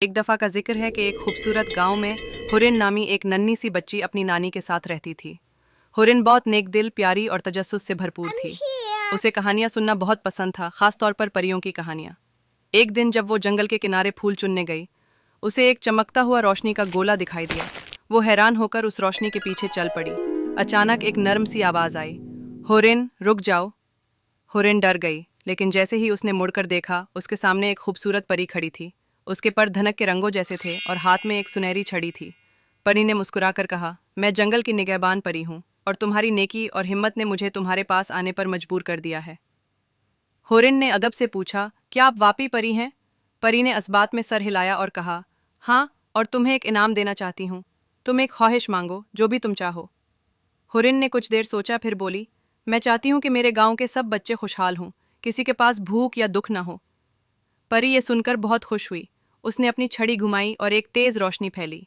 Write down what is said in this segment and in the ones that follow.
एक दफ़ा का जिक्र है कि एक खूबसूरत गांव में हुरिन नामी एक नन्ही सी बच्ची अपनी नानी के साथ रहती थी। हुरिन बहुत नेक दिल, प्यारी और तजस्सुस से भरपूर थी। उसे कहानियां सुनना बहुत पसंद था, खास तौर पर परियों की कहानियां। एक दिन जब वो जंगल के किनारे फूल चुनने गई, उसे एक चमकता हुआ रोशनी का गोला दिखाई दिया। वो हैरान होकर उस रोशनी के पीछे चल पड़ी। अचानक एक नर्म सी आवाज़ आई, हुरिन रुक जाओ। हुरिन डर गई, लेकिन जैसे ही उसने मुड़कर देखा, उसके सामने एक खूबसूरत परी खड़ी थी। उसके पर धनक के रंगों जैसे थे और हाथ में एक सुनहरी छड़ी थी। परी ने मुस्कुराकर कहा, मैं जंगल की निगहबान परी हूँ और तुम्हारी नेकी और हिम्मत ने मुझे तुम्हारे पास आने पर मजबूर कर दिया है। हुरिन ने अदब से पूछा, क्या आप वाकई परी हैं? परी ने इस्बात में सर हिलाया और कहा, हाँ, और तुम्हें एक इनाम देना चाहती हूँ। तुम एक ख्वाहिश मांगो, जो भी तुम चाहो। हुरिन ने कुछ देर सोचा, फिर बोली, मैं चाहती हूँ कि मेरे गांव के सब बच्चे खुशहाल हों, किसी के पास भूख या दुख न हो। परी ये सुनकर बहुत खुश हुई। उसने अपनी छड़ी घुमाई और एक तेज रोशनी फैली।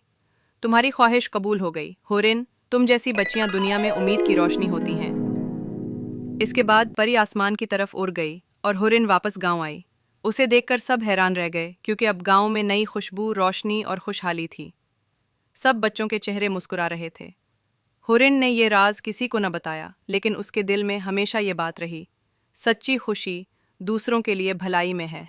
तुम्हारी ख्वाहिश कबूल हो गई हुरिन, तुम जैसी बच्चियां दुनिया में उम्मीद की रोशनी होती हैं। इसके बाद परी आसमान की तरफ उड़ गई और हुरिन वापस गांव आई। उसे देखकर सब हैरान रह गए, क्योंकि अब गांव में नई खुशबू, रोशनी और खुशहाली थी। सब बच्चों के चेहरे मुस्कुरा रहे थे। हुरिन ने ये राज किसी को न बताया, लेकिन उसके दिल में हमेशा ये बात रही, सच्ची खुशी दूसरों के लिए भलाई में है।